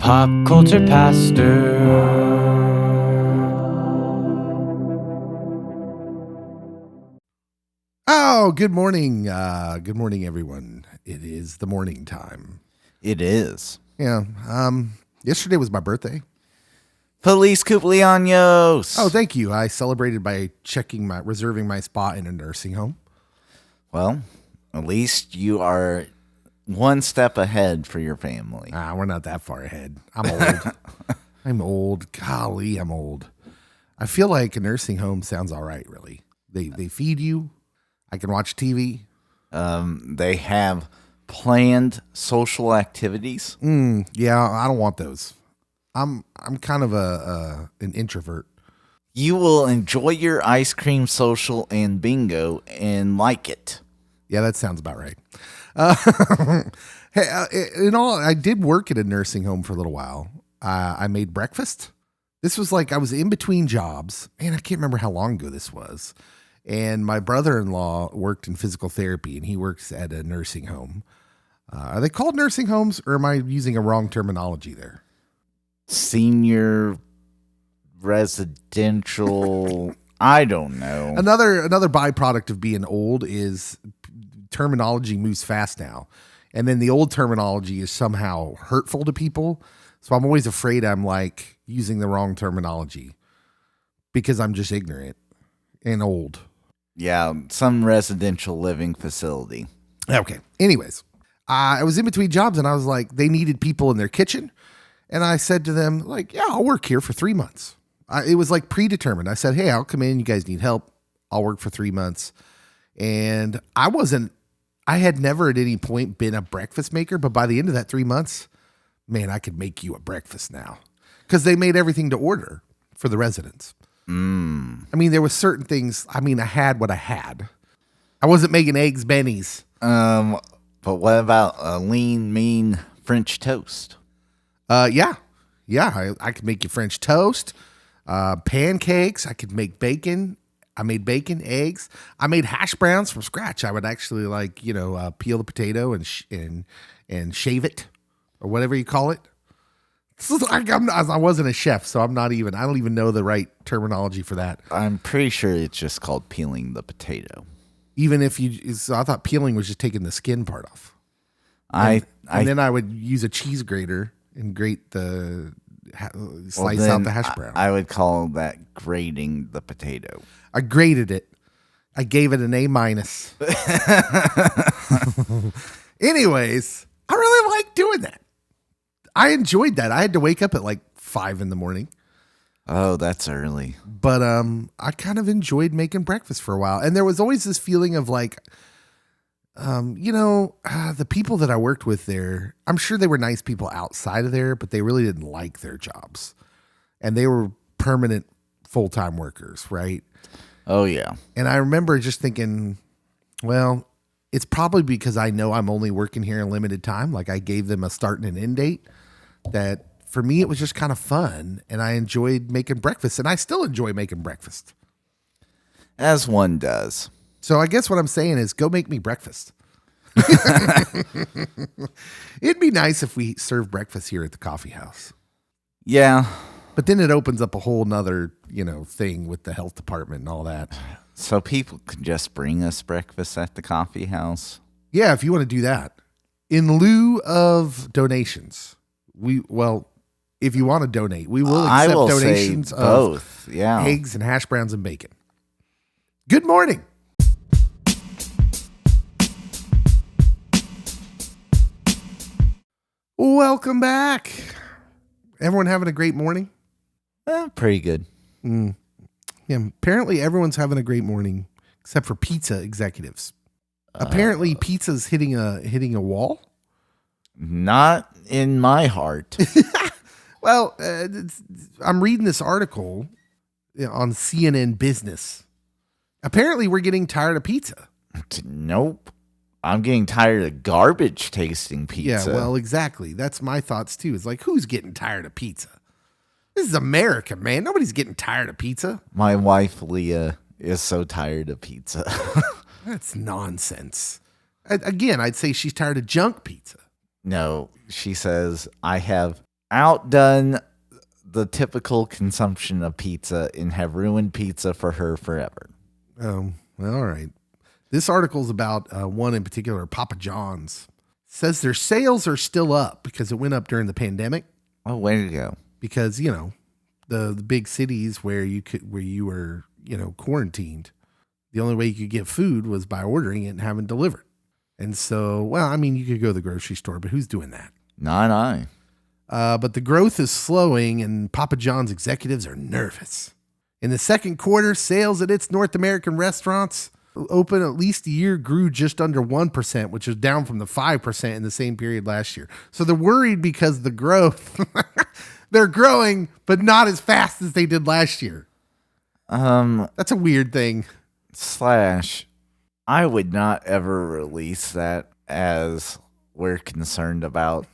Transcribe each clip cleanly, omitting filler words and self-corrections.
Pop Culture Pastor. Oh, good morning. Good morning, everyone. It is the morning time. It is. Yeah. Yesterday was my birthday. Feliz cumpleaños. Oh, thank you. I celebrated by reserving my spot in a nursing home. Well, at least you are one step ahead for your family. We're not that far ahead. I'm old. I'm old. Golly, I'm old. I feel like a nursing home sounds all right, really. They feed you. I can watch TV. They have planned social activities. Yeah, I don't want those. I'm kind of an introvert. You will enjoy your ice cream social and bingo and like it. Yeah, that sounds about right. Hey, I did work at a nursing home for a little while. I made breakfast. This was like I was in between jobs, and I can't remember how long ago this was. And my brother-in-law worked in physical therapy, and he works at a nursing home. Are they called nursing homes, or am I using a wrong terminology there? Senior residential. I don't know. Another byproduct of being old is terminology moves fast now. And then the old terminology is somehow hurtful to people. So I'm always afraid I'm like using the wrong terminology because I'm just ignorant and old. Yeah, some residential living facility. Okay. Anyways, I was in between jobs and I was like, they needed people in their kitchen. And I said to them, like, yeah, I'll work here for 3 months. It was like predetermined. I said, hey, I'll come in. You guys need help. I'll work for 3 months. And I had never at any point been a breakfast maker, but by the end of that 3 months, man, I could make you a breakfast now because they made everything to order for the residents. I mean, there was certain things. I mean, I had what I had. I wasn't making eggs bennies. But what about a lean, mean French toast? Yeah. I could make you French toast, pancakes. I could make bacon. I made bacon, eggs. I made hash browns from scratch. I would actually peel the potato and shave it or whatever you call it. So I wasn't a chef, so I don't even know the right terminology for that. I'm pretty sure it's just called peeling the potato. So I thought peeling was just taking the skin part off. And then I would use a cheese grater and grate slice out the hash brown. I would call that grating the potato. I grated it. I gave it an A-. Anyways, I really like doing that. I enjoyed that. I had to wake up at like 5 a.m. Oh, that's early. But I kind of enjoyed making breakfast for a while. And there was always this feeling of like, the people that I worked with there, I'm sure they were nice people outside of there, but they really didn't like their jobs. And they were permanent full-time workers, right? Oh, yeah. And I remember just thinking, well, it's probably because I know I'm only working here a limited time. Like I gave them a start and an end date that for me, it was just kind of fun. And I enjoyed making breakfast, and I still enjoy making breakfast. As one does. So I guess what I'm saying is go make me breakfast. It'd be nice if we served breakfast here at the coffee house. Yeah. But then it opens up a whole nother, thing with the health department and all that. So people could just bring us breakfast at the coffee house. Yeah, if you want to do that. In lieu of donations. If you want to donate, we will accept donations of both. Yeah. Eggs and hash browns and bacon. Good morning. Welcome back. Everyone having a great morning? Pretty good. Yeah, apparently everyone's having a great morning except for pizza executives. Apparently pizza's hitting a wall. Not in my heart. Well, I'm reading this article on CNN Business. Apparently we're getting tired of pizza. Nope. I'm getting tired of garbage tasting pizza. Yeah, well, exactly. That's my thoughts too. It's like, who's getting tired of pizza? This is America, man. Nobody's getting tired of pizza. My wife, Leah, is so tired of pizza. That's nonsense. Again, I'd say she's tired of junk pizza. No, she says, I have outdone the typical consumption of pizza and have ruined pizza for her forever. Well, all right. This article is about one in particular, Papa John's. Says their sales are still up because it went up during the pandemic. Oh, way to go. Because, the big cities where you were, quarantined, the only way you could get food was by ordering it and having it delivered. And so, you could go to the grocery store, but who's doing that? Not I. But the growth is slowing and Papa John's executives are nervous. In the second quarter, sales at its North American restaurants open at least a year grew just under 1%, which is down from the 5% in the same period last year. So they're worried because the growth, they're growing, but not as fast as they did last year. That's a weird thing. / I would not ever release that as we're concerned about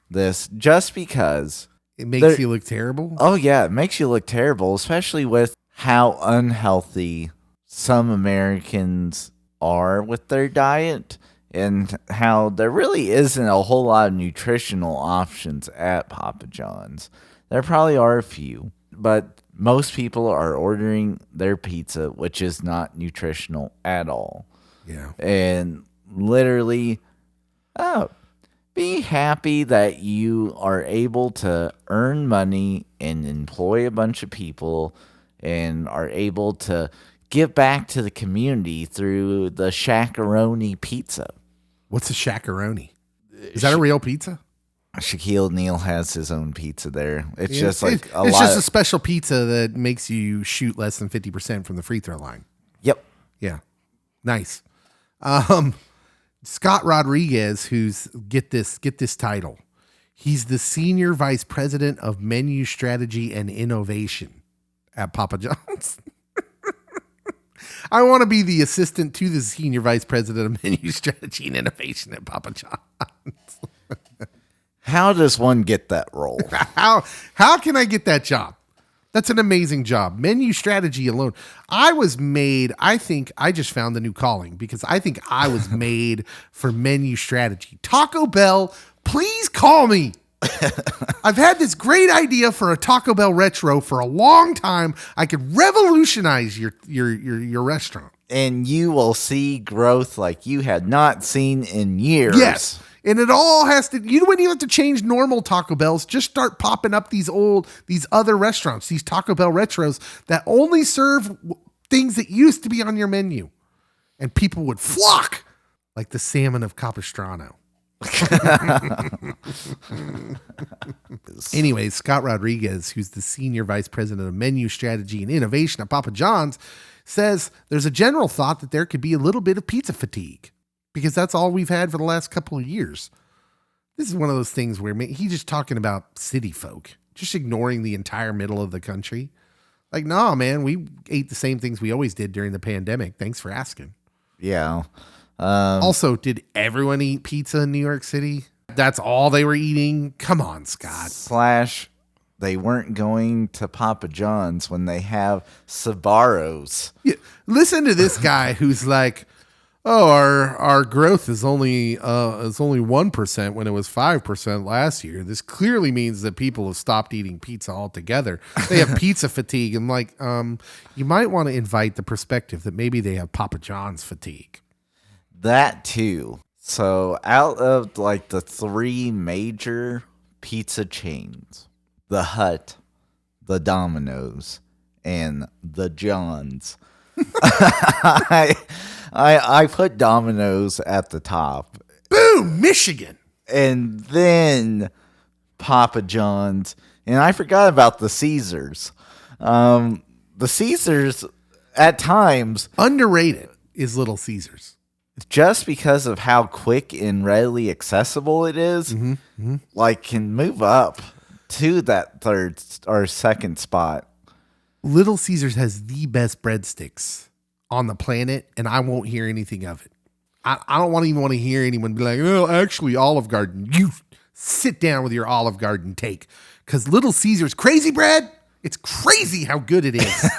this, just because it makes you look terrible. Oh yeah, it makes you look terrible, especially with how unhealthy some Americans are with their diet and how there really isn't a whole lot of nutritional options at Papa John's. There probably are a few, but most people are ordering their pizza, which is not nutritional at all. Yeah. And literally, be happy that you are able to earn money and employ a bunch of people and are able to give back to the community through the Shaq-a-Roni pizza. What's a Shaq-a-Roni? Is that a real pizza? Shaquille O'Neal has his own pizza there. It's just a special pizza that makes you shoot less than 50% from the free throw line. Yep. Yeah. Nice. Scott Rodriguez, get this title. He's the Senior Vice President of Menu Strategy and Innovation at Papa John's. I want to be the assistant to the Senior Vice President of Menu Strategy and Innovation at Papa John's. How does one get that role? How can I get that job? That's an amazing job. Menu strategy alone. I think I just found the new calling because I think I was made for menu strategy. Taco Bell, please call me. I've had this great idea for a Taco Bell retro for a long time. I could revolutionize your restaurant. And you will see growth like you had not seen in years. Yes. And it all has to, you wouldn't even have to change normal Taco Bells. Just start popping up these other restaurants, these Taco Bell retros that only serve things that used to be on your menu. And people would flock like the salmon of Capistrano. Anyways, Scott Rodriguez, who's the Senior Vice President of Menu Strategy and Innovation at Papa John's, says there's a general thought that there could be a little bit of pizza fatigue because that's all we've had for the last couple of years. This is one of those things where he's just talking about city folk, just ignoring the entire middle of the country. Like, nah, man, we ate the same things we always did during the pandemic. Thanks for asking. Yeah. Also, did everyone eat pizza in New York City? That's all they were eating? Come on, Scott. / they weren't going to Papa John's when they have Sbarro's. Yeah, listen to this guy who's like, oh, our growth is only 1% when it was 5% last year. This clearly means that people have stopped eating pizza altogether. They have pizza fatigue. And like, you might want to invite the perspective that maybe they have Papa John's fatigue. That too. So out of like the 3 major pizza chains, the Hut, the Domino's, and the John's, I put Domino's at the top. Boom, Michigan. And then Papa John's. And I forgot about the Caesars. The Caesars, at times, underrated is Little Caesars. Just because of how quick and readily accessible it is, like can move up to that third or second spot. Little Caesars has the best breadsticks on the planet, and I won't hear anything of it. I don't even want to hear anyone be like, oh, actually, Olive Garden. You sit down with your Olive Garden take. Because Little Caesars crazy bread, it's crazy how good it is.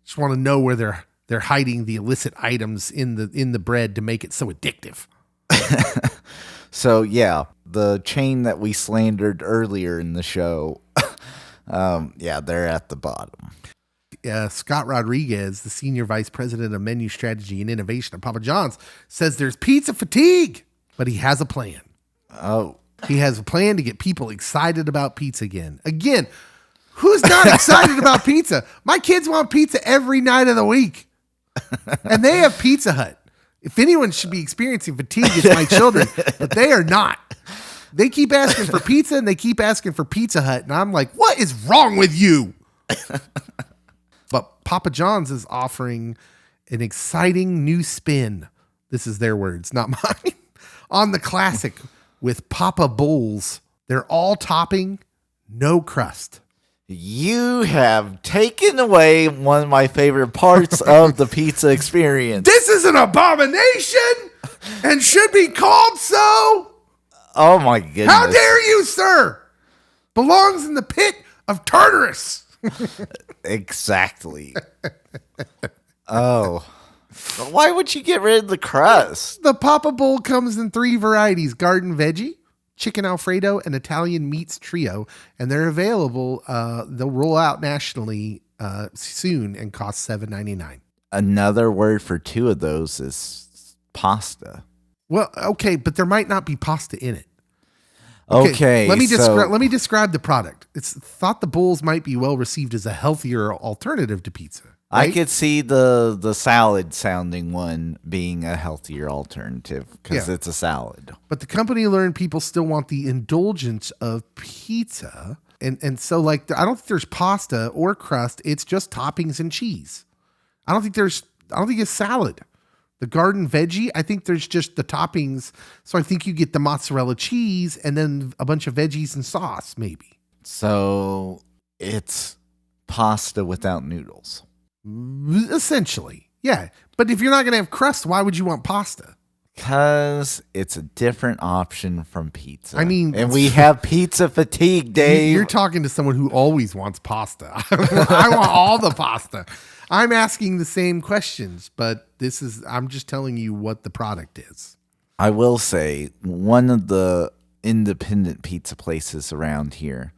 Just want to know where they're hiding the illicit items in the bread to make it so addictive. So, yeah, the chain that we slandered earlier in the show. Yeah, they're at the bottom. Scott Rodriguez, the senior vice president of menu strategy and innovation at Papa John's, says there's pizza fatigue, but he has a plan. Oh, he has a plan to get people excited about pizza again. Again, who's not excited about pizza? My kids want pizza every night of the week, and they have Pizza Hut. If anyone should be experiencing fatigue, it's my children, but they are not. They keep asking for pizza, and they keep asking for Pizza Hut, and I'm like, what is wrong with you? But Papa John's is offering an exciting new spin. This is their words, not mine. On the classic with Papa Bowls. They're all topping, no crust. You have taken away one of my favorite parts of the pizza experience. This is an abomination and should be called so. Oh my goodness. How dare you, sir? Belongs in the pit of Tartarus. Exactly. Oh. Why would you get rid of the crust? The Papa Bowl comes in 3 varieties: garden veggie, chicken Alfredo, and Italian meats trio. And they're available. They'll roll out nationally soon and cost $7.99. Another word for 2 of those is pasta. Well, okay, but there might not be pasta in it. Okay, let me describe the product. It's thought the bowls might be well received as a healthier alternative to pizza. Right? I could see the salad sounding one being a healthier alternative because it's a salad. But the company learned people still want the indulgence of pizza. And so like, I don't think there's pasta or crust. It's just toppings and cheese. I don't think it's salad. The garden veggie, I think there's just the toppings. So I think you get the mozzarella cheese and then a bunch of veggies and sauce, maybe. So it's pasta without noodles. Essentially, yeah. But if you're not going to have crust, why would you want pasta? Because it's a different option from pizza. I mean, and we have pizza fatigue, Dave. You're talking to someone who always wants pasta. I want all the pasta. I'm asking the same questions, but I'm just telling you what the product is. I will say one of the independent pizza places around here,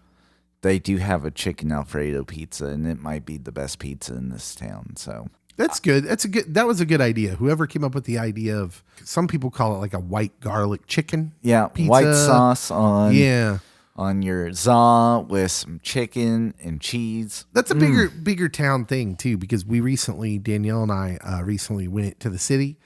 they do have a chicken Alfredo pizza, and it might be the best pizza in this town. So that's good. That was a good idea. Whoever came up with the idea of, some people call it like a white garlic chicken. Yeah, pizza. White sauce on. Yeah. On your za with some chicken and cheese. That's a bigger town thing too, because Danielle and I recently went to the city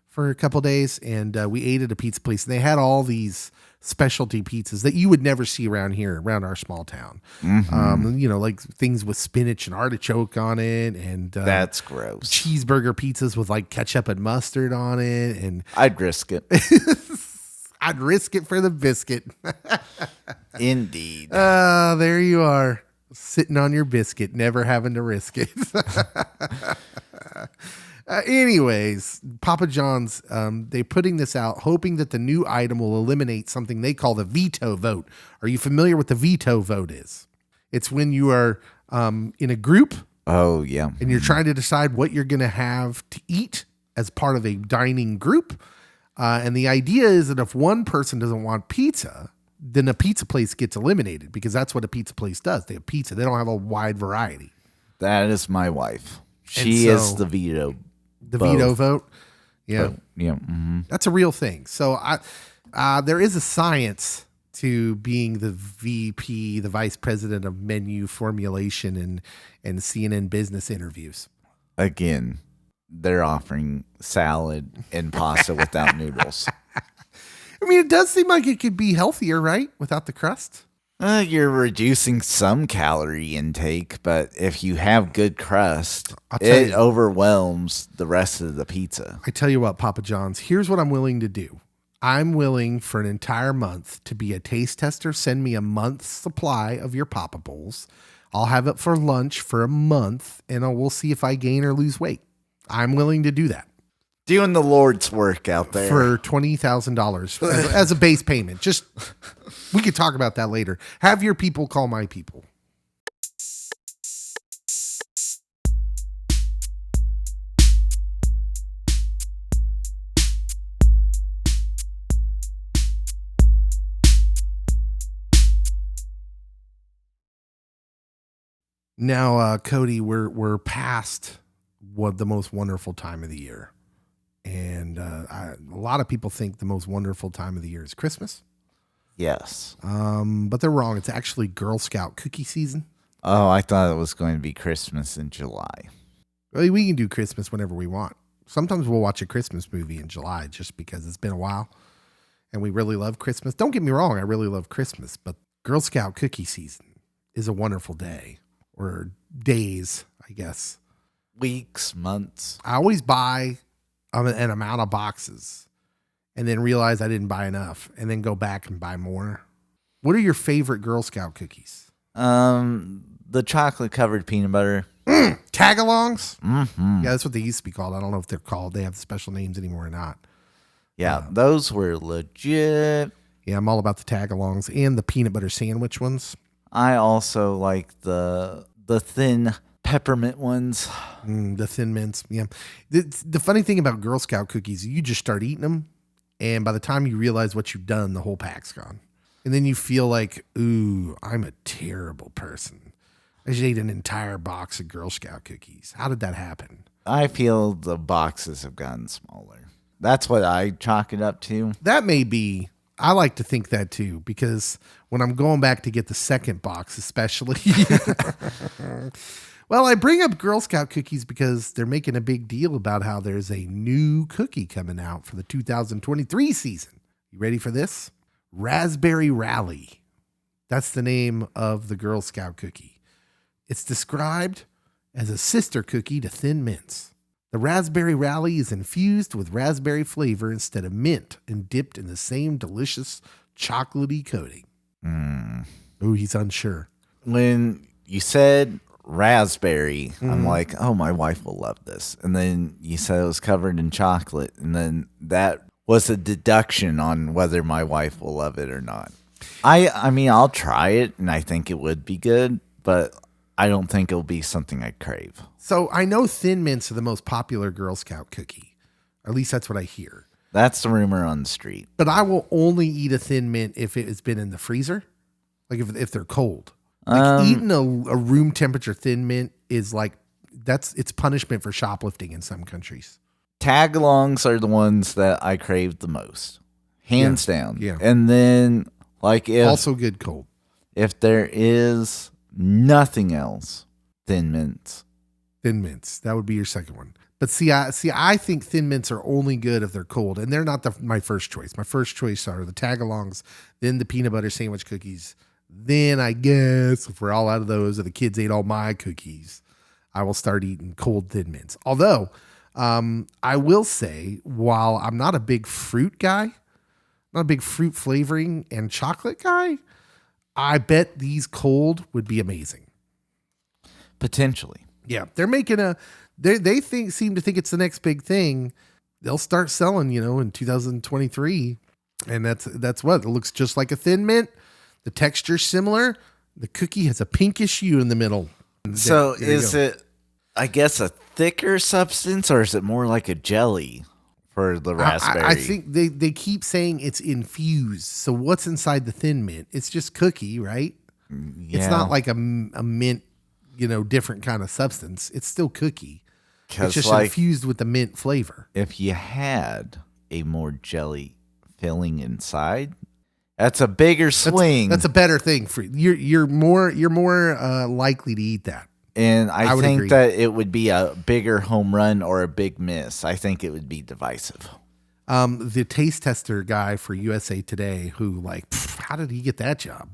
for a couple days, and we ate at a pizza place, and they had all these specialty pizzas that you would never see around here, around our small town. Mm-hmm. Like things with spinach and artichoke on it, and that's gross. Cheeseburger pizzas with like ketchup and mustard on it, and I'd risk it. I'd risk it for the biscuit. Indeed. There you are, sitting on your biscuit, never having to risk it. Anyways, Papa John's, they're putting this out, hoping that the new item will eliminate something they call the veto vote. Are you familiar with the veto vote is? It's when you are in a group. Oh, yeah. And you're trying to decide what you're going to have to eat as part of a dining group. And the idea is that if one person doesn't want pizza, then a pizza place gets eliminated, because that's what a pizza place does. They have pizza. They don't have a wide variety. That is my wife. She is the veto. The veto vote. Yeah. Yeah. Mm-hmm. That's a real thing. So there is a science to being the VP, the vice president of menu formulation and CNN business interviews. Again, they're offering salad and pasta without noodles. I mean, it does seem like it could be healthier, right? Without the crust. You're reducing some calorie intake, but if you have good crust, it overwhelms the rest of the pizza. I tell you what, Papa John's, here's what I'm willing to do. I'm willing for an entire month to be a taste tester. Send me a month's supply of your Papa Bowls. I'll have it for lunch for a month, and we'll see if I gain or lose weight. I'm willing to do that. Doing the Lord's work out there. For $20,000 as a base payment. Just, we could talk about that later. Have your people call my people. Now, Cody, we're past what the most wonderful time of the year. And a lot of people think the most wonderful time of the year is Christmas. Yes. But they're wrong. It's actually Girl Scout cookie season. Oh, I thought it was going to be Christmas in July. Well, we can do Christmas whenever we want. Sometimes we'll watch a Christmas movie in July just because it's been a while. And we really love Christmas. Don't get me wrong. I really love Christmas. But Girl Scout cookie season is a wonderful day. Or days, I guess. Weeks, months. I always buy an amount of boxes and then realize I didn't buy enough and then go back and buy more. What are your favorite Girl Scout cookies? The chocolate covered peanut butter. Tagalongs? Mm-hmm. Yeah, that's what they used to be called. I don't know if they're called. They have special names anymore or not. Yeah, those were legit. Yeah, I'm all about the tagalongs and the peanut butter sandwich ones. I also like the thin peppermint ones. The Thin Mints. Yeah. The funny thing about Girl Scout cookies, you just start eating them, and by the time you realize what you've done, the whole pack's gone. And then you feel like, ooh, I'm a terrible person. I just ate an entire box of Girl Scout cookies. How did that happen? I feel the boxes have gotten smaller. That's what I chalk it up to. That may be. I like to think that too, because when I'm going back to get the second box, especially. Well, I bring up Girl Scout cookies because they're making a big deal about how there's a new cookie coming out for the 2023 season. You ready for this? Raspberry Rally. That's the name of the Girl Scout cookie. It's described as a sister cookie to Thin Mints. The Raspberry Rally is infused with raspberry flavor instead of mint and dipped in the same delicious chocolatey coating. Oh, he's unsure. When you said raspberry, I'm like, oh, my wife will love this. And then you said it was covered in chocolate. And then that was a deduction on whether my wife will love it or not. I mean, I'll try it and I think it would be good, but I don't think it'll be something I crave. So I know Thin Mints are the most popular Girl Scout cookie. At least that's what I hear. That's the rumor on the street. But I will only eat a Thin Mint if it has been in the freezer. Like if they're cold. Like eating a room temperature Thin Mint is like, it's punishment for shoplifting in some countries. Tagalongs are the ones that I crave the most. Hands down. Yeah. And then like also good cold. If there is nothing else, Thin Mints. Thin Mints. That would be your second one. But I think Thin Mints are only good if they're cold, and they're not my first choice. My first choice are the Tagalongs, then the peanut butter sandwich cookies. Then I guess if we're all out of those, or the kids ate all my cookies, I will start eating cold Thin Mints. Although I will say, while I'm not a big fruit guy, not a big fruit flavoring and chocolate guy, I bet these cold would be amazing. Potentially. Yeah, they're making they seem to think it's the next big thing. They'll start selling, in 2023, and that's what it looks just like a Thin Mint. The texture's similar. The cookie has a pinkish hue in the middle. So is it, I guess, a thicker substance, or is it more like a jelly for the raspberry? I think they keep saying it's infused. So what's inside the Thin Mint? It's just cookie, right? Yeah. It's not like a mint, different kind of substance. It's still cookie. It's just infused with the mint flavor. If you had a more jelly filling inside, that's a bigger swing. That's a better thing for you. You're more likely to eat that. And I think agree. that it would be a bigger home run or a big miss. I think it would be divisive. The taste tester guy for USA Today, who how did he get that job?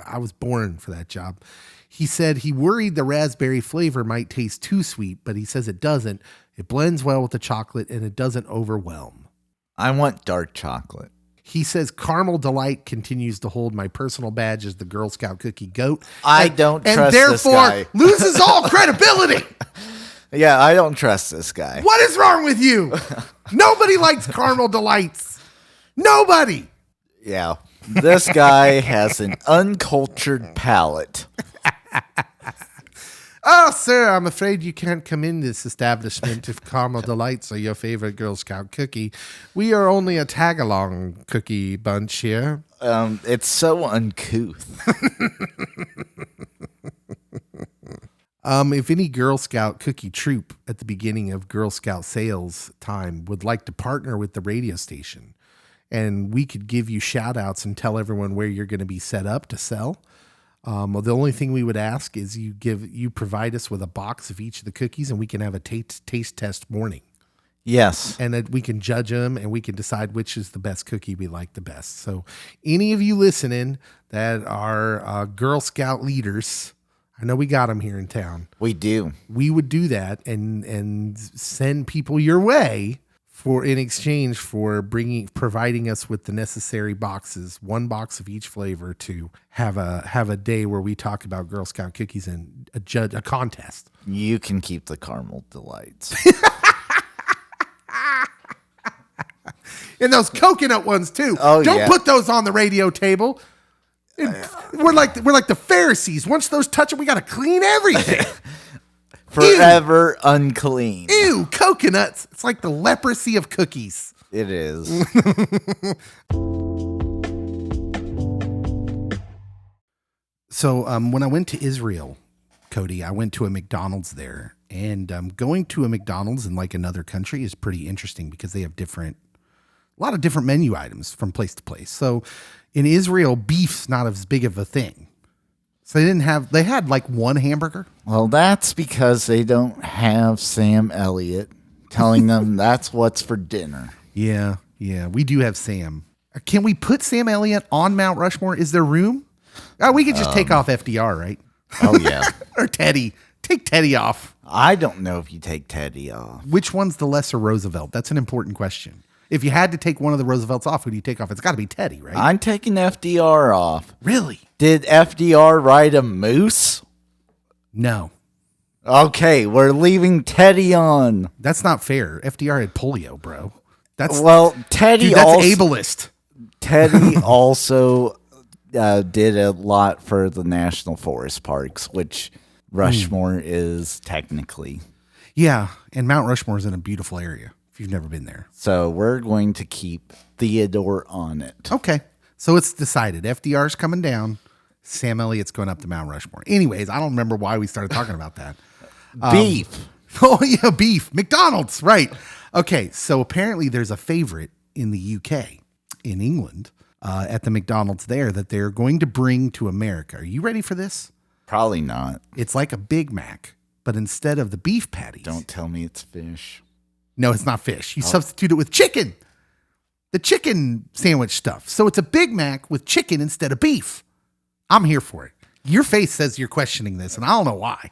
I was born for that job. He said he worried the raspberry flavor might taste too sweet, but he says it doesn't. It blends well with the chocolate and it doesn't overwhelm. I want dark chocolate. He says Caramel Delight continues to hold my personal badge as the Girl Scout cookie goat. I don't trust this guy. And therefore loses all credibility. Yeah, I don't trust this guy. What is wrong with you? Nobody likes Caramel Delights. Nobody. Yeah, this guy has an uncultured palate. Oh, sir, I'm afraid you can't come in this establishment if Caramel Delights are your favorite Girl Scout cookie. We are only a tag-along cookie bunch here. It's so uncouth. If any Girl Scout cookie troop at the beginning of Girl Scout sales time would like to partner with the radio station, and we could give you shout outs and tell everyone where you're going to be set up to sell. Well, the only thing we would ask is you provide us with a box of each of the cookies, and we can have a taste test morning. Yes. And that we can judge them, and we can decide which is the best cookie we like the best. So any of you listening that are Girl Scout leaders, I know we got them here in town. We do. We would do that and send people your way in exchange for providing us with the necessary boxes, one box of each flavor, to have a day where we talk about Girl Scout cookies and a contest. You can keep the caramel delights. And those coconut ones too. Oh, Don't put those on the radio table. We're like the Pharisees. Once those touch it, we got to clean everything. Forever unclean. Ew, coconuts. It's like the leprosy of cookies. It is. So when I went to Israel, Cody, I went to a McDonald's there. And going to a McDonald's in like another country is pretty interesting because they have a lot of different menu items from place to place. So in Israel, beef's not as big of a thing. So they had like one hamburger. Well, that's because they don't have Sam Elliott telling them that's what's for dinner. Yeah, we do have Sam. Can we put Sam Elliott on Mount Rushmore? Is there room? We could just take off FDR, right? Oh, yeah. Or Teddy. Take Teddy off. I don't know if you take Teddy off. Which one's the lesser Roosevelt? That's an important question. If you had to take one of the Roosevelts off, who do you take off? It's got to be Teddy, right? I'm taking FDR off. Really? Did FDR ride a moose? No. Okay, we're leaving Teddy on. That's not fair. FDR had polio, bro. That's Teddy. Dude, that's ableist. Teddy also did a lot for the national forest parks, which Rushmore is technically. Yeah, and Mount Rushmore is in a beautiful area if you've never been there. So we're going to keep Theodore on it. Okay, so it's decided. FDR's coming down. Sam Elliott's going up to Mount Rushmore. Anyways, I don't remember why we started talking about that. Beef. Oh, yeah, beef. McDonald's, right. Okay, so apparently there's a favorite in the UK, in England, at the McDonald's there that they're going to bring to America. Are you ready for this? Probably not. It's like a Big Mac, but instead of the beef patties. Don't tell me it's fish. No, it's not fish. You substitute it with chicken. The chicken sandwich stuff. So it's a Big Mac with chicken instead of beef. I'm here for it. Your face says you're questioning this, and I don't know why.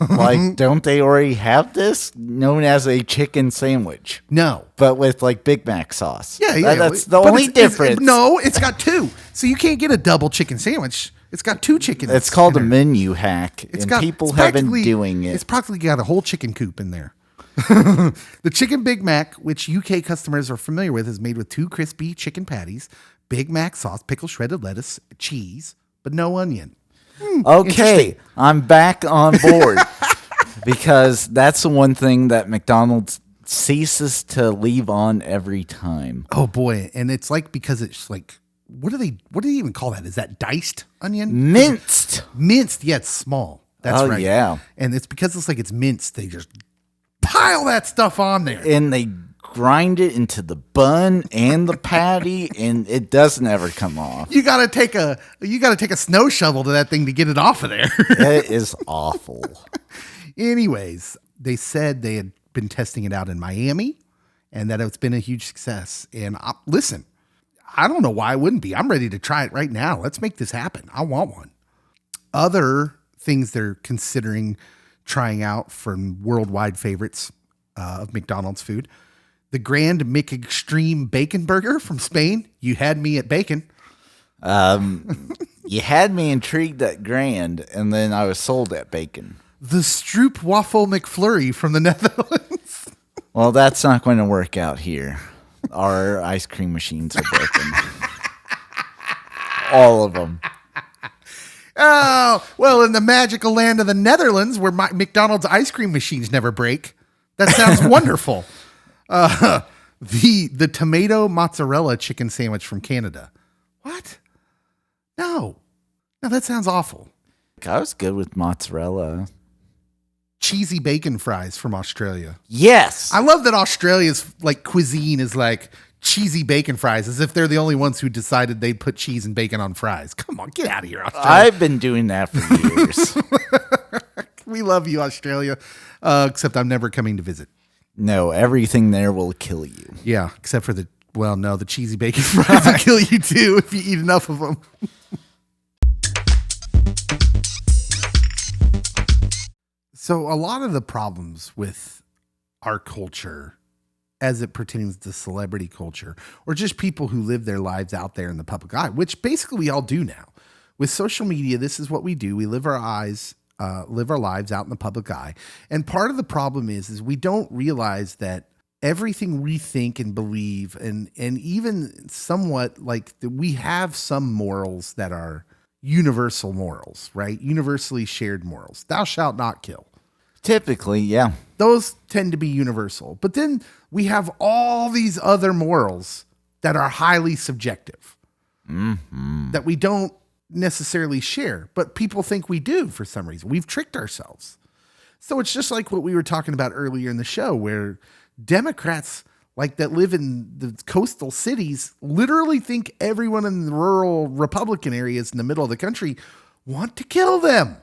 Like, don't they already have this known as a chicken sandwich? No. But with like Big Mac sauce. Yeah. That's the But only difference. No, it's got two. So you can't get a double chicken sandwich. It's got two chickens. It's called a menu hack, people have been doing it. It's practically got a whole chicken coop in there. The chicken Big Mac, which UK customers are familiar with, is made with 2 crispy chicken patties, Big Mac sauce, pickled shredded lettuce, cheese, but no onion. Okay, I'm back on board because that's the one thing that McDonald's ceases to leave on every time. Oh boy, and it's like because it's like what do they even call that? Is that diced onion? Minced. Yeah, it's small. That's right. Yeah. And it's because it's minced, they just pile that stuff on there. And they grind it into the bun and the patty, and it doesn't ever come off. You gotta take a snow shovel to that thing to get it off of there. It is awful. Anyways, they said they had been testing it out in Miami and that it's been a huge success. And listen, I don't know why it wouldn't be. I'm ready to try it right now. Let's make this happen. I want one. Other things they're considering trying out from worldwide favorites of McDonald's food. The Grand McExtreme Bacon Burger from Spain. You had me at bacon. You had me intrigued at Grand, and then I was sold at bacon. The Stroop Waffle McFlurry from the Netherlands. Well, that's not going to work out here. Our ice cream machines are broken. All of them. Oh, well, in the magical land of the Netherlands where McDonald's ice cream machines never break. That sounds wonderful. The tomato mozzarella chicken sandwich from Canada. What? No, that sounds awful. I was good with mozzarella. Cheesy bacon fries from Australia. Yes. I love that Australia's like cuisine is like cheesy bacon fries, as if they're the only ones who decided they'd put cheese and bacon on fries. Come on, get out of here, Australia. I've been doing that for years. We love you, Australia. Except I'm never coming to visit. No, everything there will kill you. Yeah, except for the cheesy bacon fries will kill you too if you eat enough of them. So a lot of the problems with our culture as it pertains to celebrity culture or just people who live their lives out there in the public eye, which basically we all do now. With social media, this is what we do. We live our lives out in the public eye. And part of the problem is we don't realize that everything we think and believe and even somewhat like we have some morals that are universal morals, right? Universally shared morals. Thou shalt not kill. Typically, yeah. Those tend to be universal. But then we have all these other morals that are highly subjective that we don't necessarily share, but people think we do for some reason. We've tricked ourselves. So it's just like what we were talking about earlier in the show, where Democrats like that live in the coastal cities literally think everyone in the rural Republican areas in the middle of the country want to kill them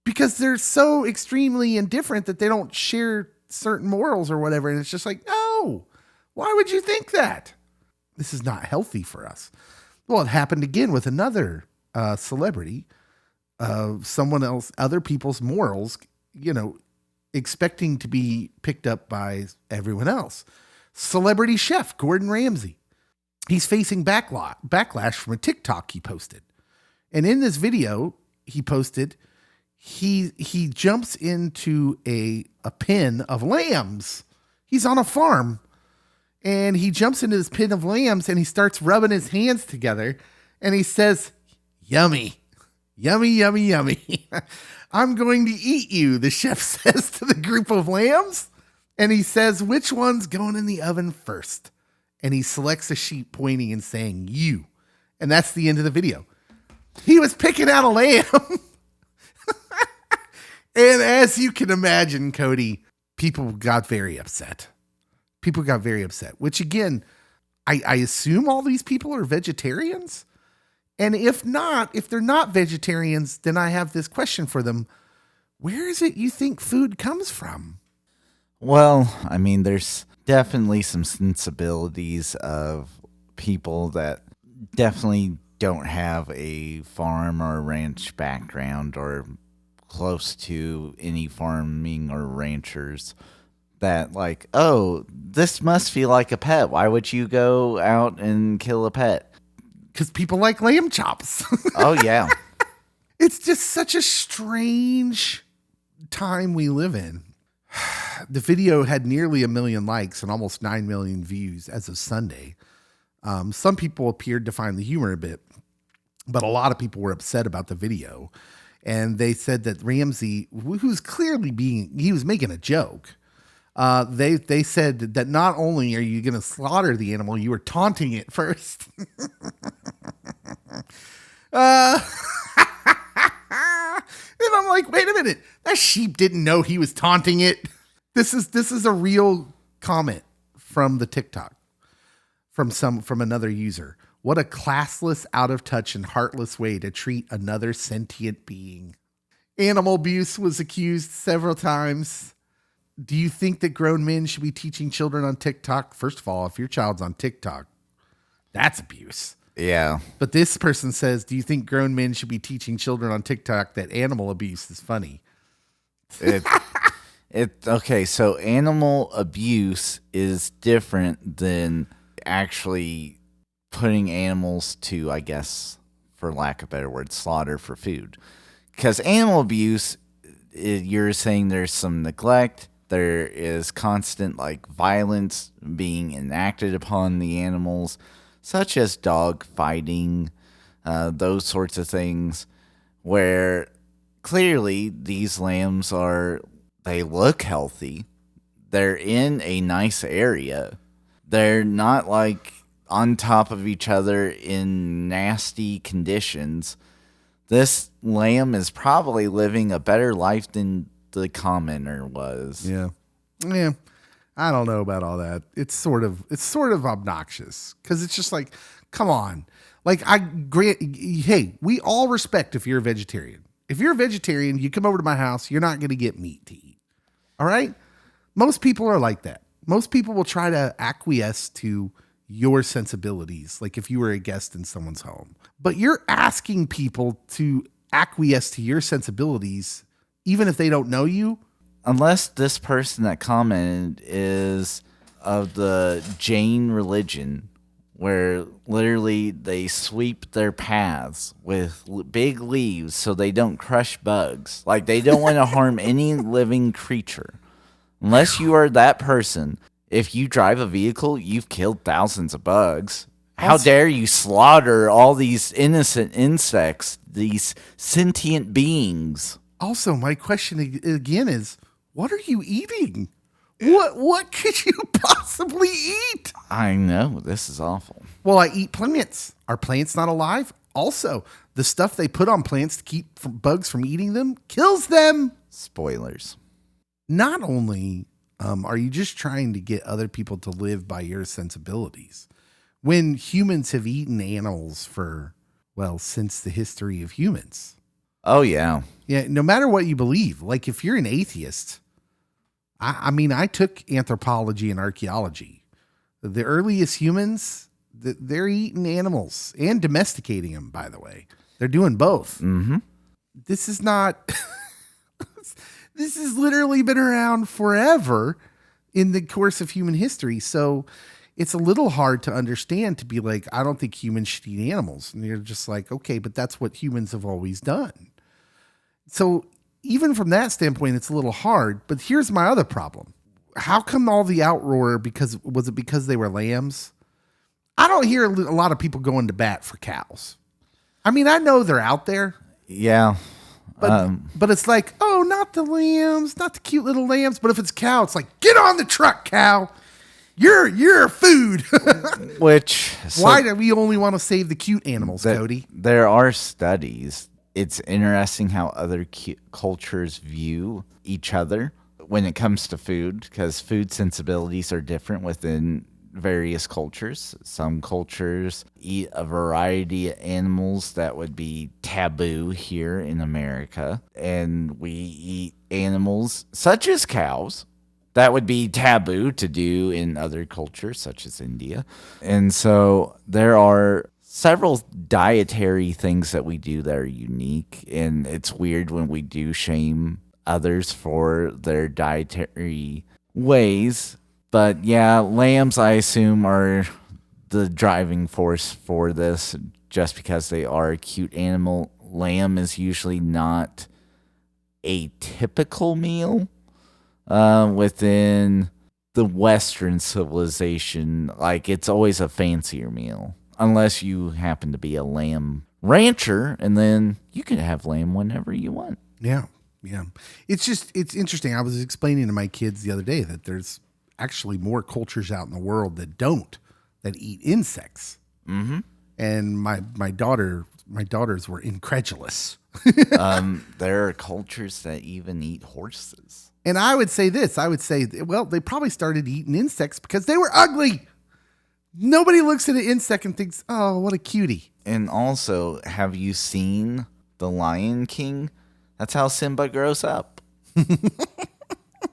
because they're so extremely indifferent that they don't share certain morals or whatever. And it's just like, no, why would you think that? This is not healthy for us. Well, it happened again with another celebrity, someone else, other people's morals, expecting to be picked up by everyone else. Celebrity chef Gordon Ramsay. He's facing backlash from a TikTok he posted. And in this video he posted, he jumps into a pen of lambs. He's on a farm and he jumps into this pen of lambs and he starts rubbing his hands together and he says, "Yummy, yummy, yummy, yummy. I'm going to eat you," the chef says to the group of lambs. And he says, "Which one's going in the oven first?" And he selects a sheep pointing and saying, "You." And that's the end of the video. He was picking out a lamb. And as you can imagine, Cody, people got very upset. Which again, I assume all these people are vegetarians. And if they're not vegetarians, then I have this question for them. Where is it you think food comes from? Well, I mean, there's definitely some sensibilities of people that definitely don't have a farm or ranch background or close to any farming or ranchers that like, oh, this must feel like a pet. Why would you go out and kill a pet? Because people like lamb chops. Oh, yeah. It's just such a strange time we live in. The video had nearly 1 million likes and almost 9 million views as of Sunday. Some people appeared to find the humor a bit, but a lot of people were upset about the video. And they said that Ramsay, who's clearly he was making a joke. They said that not only are you going to slaughter the animal, you were taunting it first. And I'm like, wait a minute, that sheep didn't know he was taunting it. This is a real comment from the TikTok from another user. What a classless, out of touch, and heartless way to treat another sentient being. Animal abuse was accused several times. Do you think that grown men should be teaching children on TikTok? First of all, if your child's on TikTok, that's abuse. Yeah. But this person says, do you think grown men should be teaching children on TikTok that animal abuse is funny? Okay, so animal abuse is different than actually putting animals to, I guess, for lack of a better word, slaughter for food. Because animal abuse, you're saying there's some neglect, there is constant like violence being enacted upon the animals, such as dog fighting, those sorts of things, where clearly these lambs they look healthy. They're in a nice area. They're not like on top of each other in nasty conditions. this lamb is probably living a better life than the commenter was. Yeah. I don't know about all that. It's sort of obnoxious because it's just like, come on. Like hey, we all respect if you're a vegetarian. If you're a vegetarian, you come over to my house, you're not going to get meat to eat. All right? Most people are like that. Most people will try to acquiesce to your sensibilities, like if you were a guest in someone's home. But you're asking people to acquiesce to your sensibilities, even if they don't know you. Unless this person that commented is of the Jain religion, where literally they sweep their paths with big leaves so they don't crush bugs. Like they don't want to harm any living creature. Unless you are that person, if you drive a vehicle, you've killed thousands of bugs. How dare you slaughter all these innocent insects, these sentient beings? Also, my question again is, what are you eating? What could you possibly eat? I know, this is awful. Well, I eat plants. Are plants not alive? Also, the stuff they put on plants to keep bugs from eating them kills them. Spoilers. Not only are you just trying to get other people to live by your sensibilities, when humans have eaten animals since the history of humans. Oh, yeah. Yeah, no matter what you believe. Like if you're an atheist, I took anthropology and archaeology. The earliest humans, they're eating animals and domesticating them, by the way. They're doing both. Mm-hmm. This is not... This has literally been around forever in the course of human history. So it's a little hard to understand to be like, I don't think humans should eat animals. And you're just like, okay, but that's what humans have always done. So even from that standpoint, it's a little hard. But here's my other problem. How come all the outroar? Was it because they were lambs? I don't hear a lot of people going to bat for cows. I mean, I know they're out there. Yeah. But it's like, oh, not the lambs, not the cute little lambs. But if it's cow, it's like, get on the truck, cow. You're food. Why do we only want to save the cute animals, Cody? There are studies. It's interesting how other cultures view each other when it comes to food, because food sensibilities are different within various cultures. Some cultures eat a variety of animals that would be taboo here in America, and we eat animals such as cows that would be taboo to do in other cultures such as India. And so there are several dietary things that we do that are unique, and it's weird when we do shame others for their dietary ways. But yeah, lambs, I assume, are the driving force for this just because they are a cute animal. Lamb is usually not a typical meal within the Western civilization. Like, it's always a fancier meal, unless you happen to be a lamb rancher, and then you can have lamb whenever you want. Yeah. It's interesting. I was explaining to my kids the other day that there's actually more cultures out in the world that eat insects. Mm-hmm. And my daughters were incredulous. There are cultures that even eat horses. And I would say, well, they probably started eating insects because they were ugly. Nobody looks at an insect and thinks, oh, what a cutie. And also, have you seen The Lion King? That's how Simba grows up.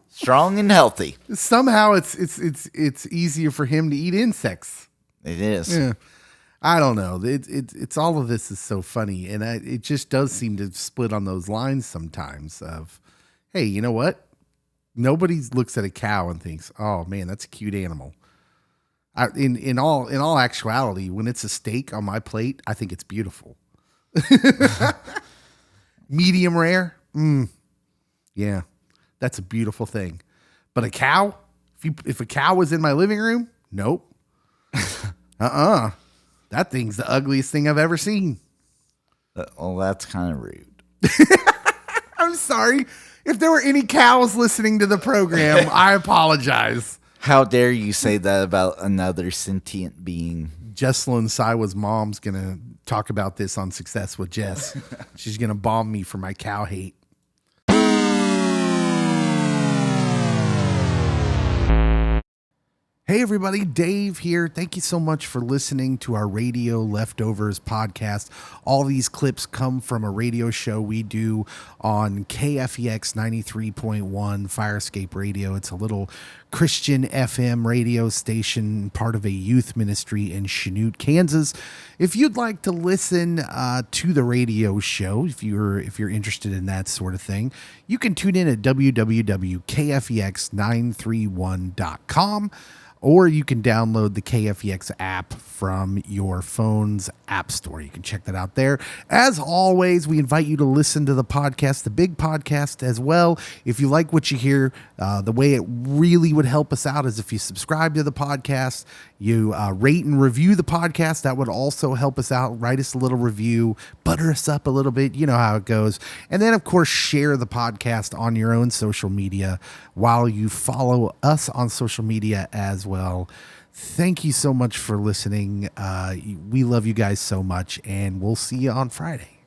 Strong and healthy. Somehow it's easier for him to eat insects. It is. Yeah. I don't know. It's all of this is so funny, and it just does seem to split on those lines sometimes. Of, hey, you know what? Nobody looks at a cow and thinks, "Oh man, that's a cute animal." In all actuality, when it's a steak on my plate, I think it's beautiful. Medium rare, yeah, that's a beautiful thing. But a cow, if a cow was in my living room, nope. That thing's the ugliest thing I've ever seen. Well, that's kind of rude. I'm sorry. If there were any cows listening to the program, I apologize. How dare you say that about another sentient being? Jessalyn Siwa's mom's going to talk about this on Success with Jess. She's going to bomb me for my cow hate. Hey everybody, Dave here. Thank you so much for listening to our Radio Leftovers podcast. All these clips come from a radio show we do on KFEX 93.1 Firescape Radio. It's a little Christian FM radio station, part of a youth ministry in Chanute, Kansas. If you'd like to listen to the radio show, if you're interested in that sort of thing, you can tune in at www.kfex931.com. Or you can download the KFEX app from your phone's app store. You can check that out there. As always, we invite you to listen to the podcast, the big podcast as well. If you like what you hear, the way it really would help us out is if you subscribe to the podcast, you rate and review the podcast. That would also help us out. Write us a little review, butter us up a little bit. You know how it goes. And then, of course, share the podcast on your own social media while you follow us on social media as well. Thank you so much for listening. We love you guys so much, and we'll see you on Friday.